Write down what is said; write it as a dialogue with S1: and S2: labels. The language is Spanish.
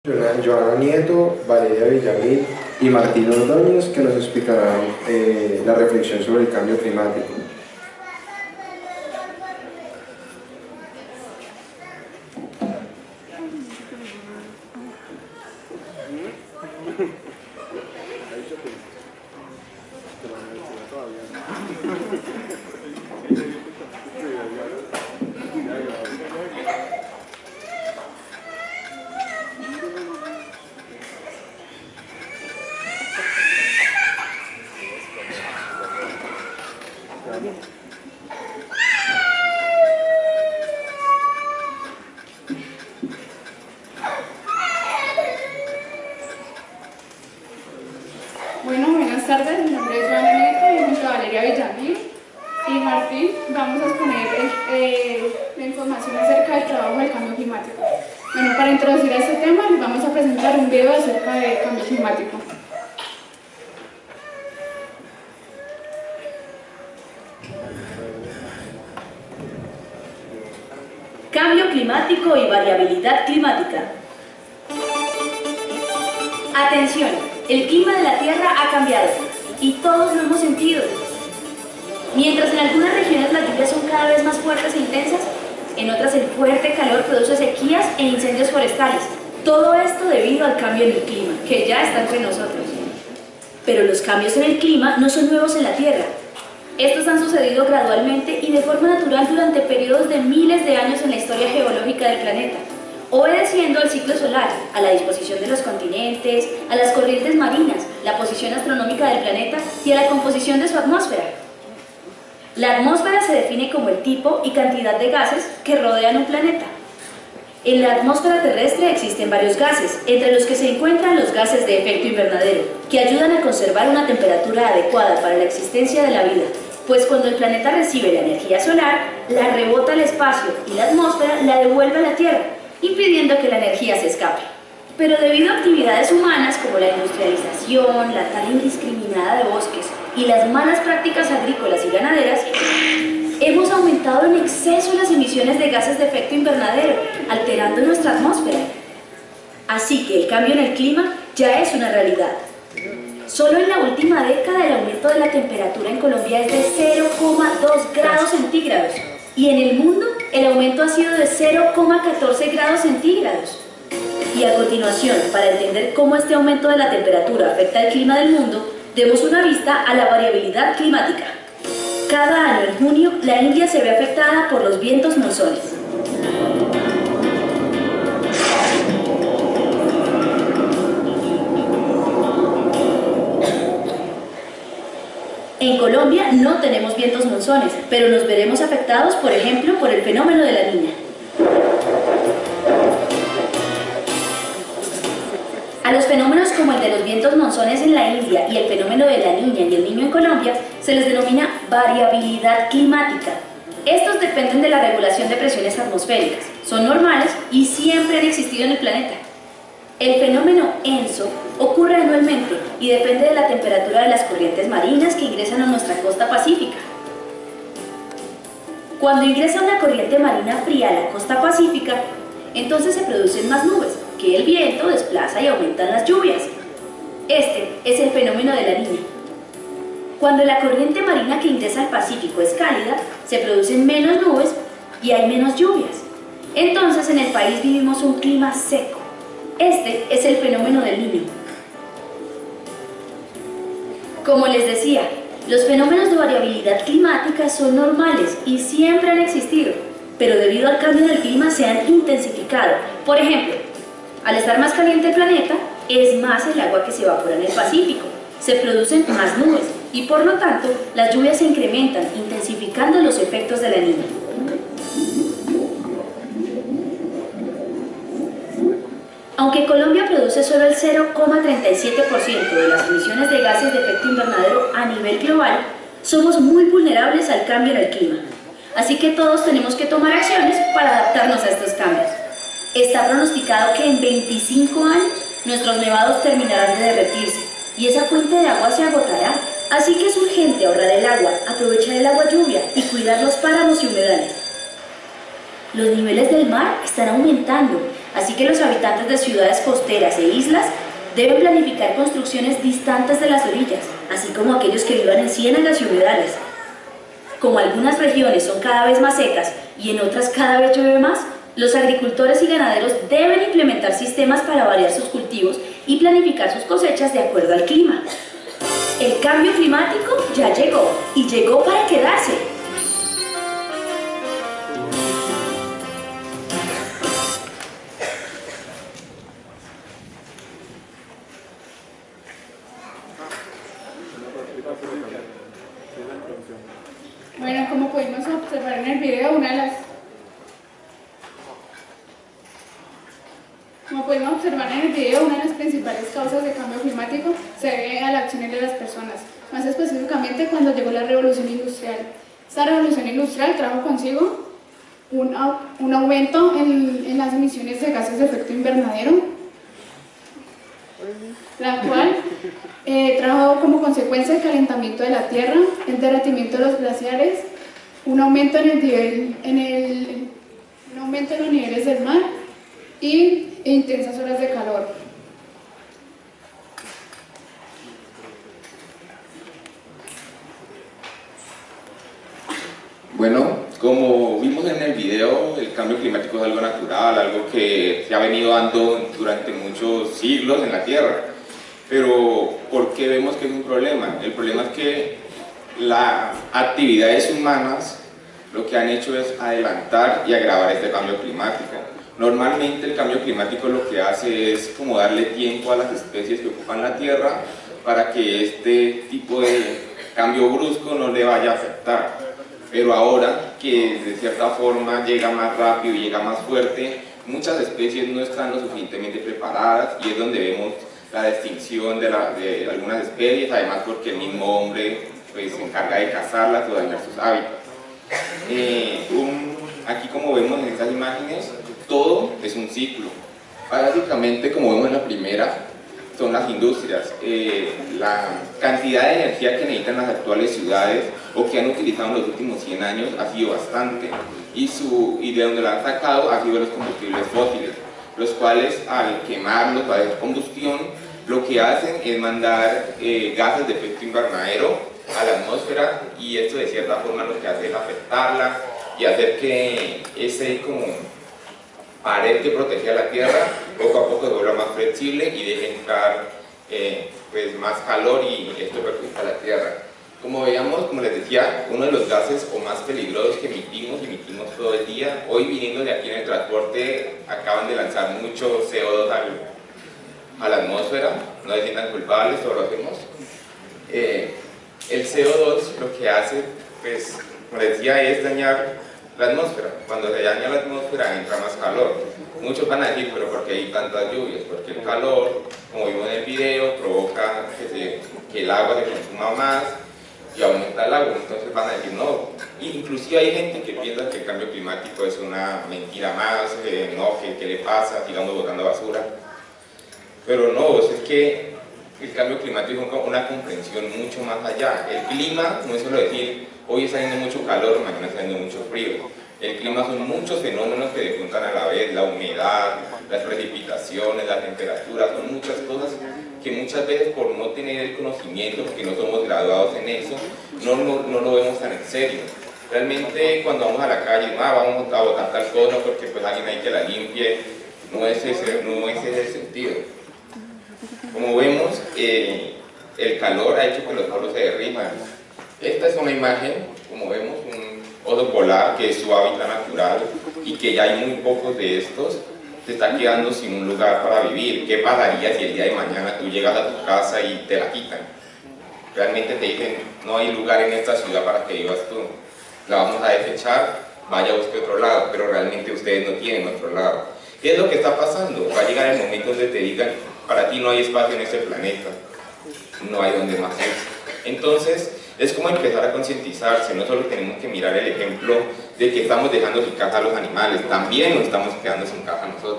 S1: Joana Nieto, Valeria Villamil y Martín Ordóñez, que nos explicarán la reflexión sobre el cambio climático.
S2: Bueno, buenas tardes, mi nombre es Joana Nieto y junto a Valeria Villamil y Martín vamos a exponer la información acerca del trabajo del cambio climático. Bueno, para introducir a este tema les vamos a presentar un video acerca del cambio climático.
S3: Cambio climático y variabilidad climática. Atención, el clima de la Tierra ha cambiado y todos lo hemos sentido. Mientras en algunas regiones las lluvias son cada vez más fuertes e intensas, en otras el fuerte calor produce sequías e incendios forestales. Todo esto debido al cambio en el clima, que ya está entre nosotros. Pero los cambios en el clima no son nuevos en la Tierra. Estos han sucedido gradualmente y de forma natural durante periodos de miles de años en la historia geológica del planeta, obedeciendo al ciclo solar, a la disposición de los continentes, a las corrientes marinas, la posición astronómica del planeta y a la composición de su atmósfera. La atmósfera se define como el tipo y cantidad de gases que rodean un planeta. En la atmósfera terrestre existen varios gases, entre los que se encuentran los gases de efecto invernadero, que ayudan a conservar una temperatura adecuada para la existencia de la vida, pues cuando el planeta recibe la energía solar, la rebota al espacio y la atmósfera la devuelve a la Tierra, impidiendo que la energía se escape. Pero debido a actividades humanas como la industrialización, la tala indiscriminada de bosques y las malas prácticas agrícolas y ganaderas, hemos aumentado en exceso las emisiones de gases de efecto invernadero, alterando nuestra atmósfera. Así que el cambio en el clima ya es una realidad. Solo en la última década el aumento de la temperatura en Colombia es de 0,2 grados centígrados y en el mundo el aumento ha sido de 0,14 grados centígrados. Y a continuación, para entender cómo este aumento de la temperatura afecta al clima del mundo, demos una vista a la variabilidad climática. Cada año en junio, la India se ve afectada por los vientos monzones. En Colombia no tenemos vientos monzones, pero nos veremos afectados, por ejemplo, por el fenómeno de la Niña. A los fenómenos como el de los vientos monzones en la India y el fenómeno de la Niña y el Niño en Colombia se les denomina variabilidad climática. Estos dependen de la regulación de presiones atmosféricas, son normales y siempre han existido en el planeta. El fenómeno ENSO ocurre anualmente y depende de la temperatura de las corrientes marinas que ingresan a nuestra costa pacífica. Cuando ingresa una corriente marina fría a la costa pacífica, entonces se producen más nubes, que el viento desplaza y aumentan las lluvias. Este es el fenómeno de la Niña. Cuando la corriente marina que ingresa al Pacífico es cálida, se producen menos nubes y hay menos lluvias. Entonces en el país vivimos un clima seco. Este es el fenómeno del Niño. Como les decía, los fenómenos de variabilidad climática son normales y siempre han existido, pero debido al cambio del clima se han intensificado. Por ejemplo, al estar más caliente el planeta, es más el agua que se evapora en el Pacífico, se producen más nubes y por lo tanto las lluvias se incrementan, intensificando los efectos de la Niña. Aunque Colombia produce solo el 0,37% de las emisiones de gases de efecto invernadero a nivel global, somos muy vulnerables al cambio en el clima. Así que todos tenemos que tomar acciones para adaptarnos a estos cambios. Está pronosticado que en 25 años nuestros nevados terminarán de derretirse y esa fuente de agua se agotará. Así que es urgente ahorrar el agua, aprovechar el agua lluvia y cuidar los páramos y humedales. Los niveles del mar están aumentando Así que los habitantes de ciudades costeras e islas deben planificar construcciones distantes de las orillas, así como aquellos que vivan en ciénagas y humedales. Como algunas regiones son cada vez más secas y en otras cada vez llueve más, los agricultores y ganaderos deben implementar sistemas para variar sus cultivos y planificar sus cosechas de acuerdo al clima. El cambio climático ya llegó y llegó para quedarse.
S2: Bueno, como pudimos observar en el video, una de las principales causas de cambio climático se debe a las acciones de las personas, más específicamente cuando llegó la revolución industrial. Esta revolución industrial trajo consigo un aumento en las emisiones de gases de efecto invernadero, la cual trajo como consecuencia el calentamiento de la tierra, el derretimiento de los glaciares, un aumento en los niveles del mar e intensas horas de calor.
S4: Bueno, como vimos en el video, el cambio climático es algo natural, algo que se ha venido dando durante muchos siglos en la Tierra. Pero, ¿por qué vemos que es un problema? El problema es que las actividades humanas lo que han hecho es adelantar y agravar este cambio climático. Normalmente el cambio climático lo que hace es como darle tiempo a las especies que ocupan la Tierra para que este tipo de cambio brusco no le vaya a afectar. Pero ahora que de cierta forma llega más rápido y llega más fuerte, muchas especies no están lo suficientemente preparadas y es donde vemos la extinción de algunas especies, además porque el mismo hombre pues, se encarga de cazarlas o dañar sus hábitats. Aquí como vemos en estas imágenes, todo es un ciclo. Básicamente, como vemos en la primera, son las industrias. La cantidad de energía que necesitan las actuales ciudades o que han utilizado en los últimos 100 años ha sido bastante y de donde la han sacado ha sido los combustibles fósiles, los cuales al quemarlos, para hacer combustión, lo que hacen es mandar gases de efecto invernadero a la atmósfera y esto de cierta forma lo que hace es afectarla y hacer que ese como pared que protegía la Tierra poco a poco se vuelva más flexible y deje entrar pues más calor y esto perjudica a la Tierra. Como veíamos, como les decía, uno de los gases o más peligrosos que emitimos todo el día. Hoy viniendo de aquí en el transporte acaban de lanzar mucho CO2 a la atmósfera, no se sientan culpables, todo lo hacemos. El CO2 lo que hace, pues, como les decía, es dañar la atmósfera. Cuando se daña la atmósfera entra más calor. Muchos van a decir, pero ¿por qué hay tantas lluvias? Porque el calor, como vimos en el video, provoca que el agua se consuma más y aumenta el agua. Entonces van a decir no. Inclusive hay gente que piensa que el cambio climático es una mentira más, no, ¿qué le pasa? Sigamos botando basura. Pero no, es que el cambio climático es una comprensión mucho más allá. El clima no es solo decir hoy está haciendo mucho calor, mañana está haciendo mucho frío. El clima son muchos fenómenos que se juntan a la vez, la humedad, las precipitaciones, la temperatura, son muchas cosas que muchas veces por no tener el conocimiento, porque no somos graduados en eso, no lo vemos tan en serio. Realmente cuando vamos a la calle, vamos a botar tal cosa porque pues alguien hay que la limpie, no es ese el sentido. Como vemos, el calor ha hecho que los polos se derritan. Esta es una imagen, como vemos, un oso polar que es su hábitat natural y que ya hay muy pocos de estos, se está quedando sin un lugar para vivir. ¿Qué pasaría si el día de mañana tú llegas a tu casa y te la quitan? Realmente te dicen, no hay lugar en esta ciudad para que vivas tú, la vamos a desechar, vaya a buscar otro lado, pero realmente ustedes no tienen otro lado. ¿Qué es lo que está pasando? Va a llegar el momento donde te digan, para ti no hay espacio en este planeta, no hay donde más ir. Entonces, es como empezar a concientizarse, no solo tenemos que mirar el ejemplo de que estamos dejando sin casa a los animales, también nos estamos quedando sin casa nosotros.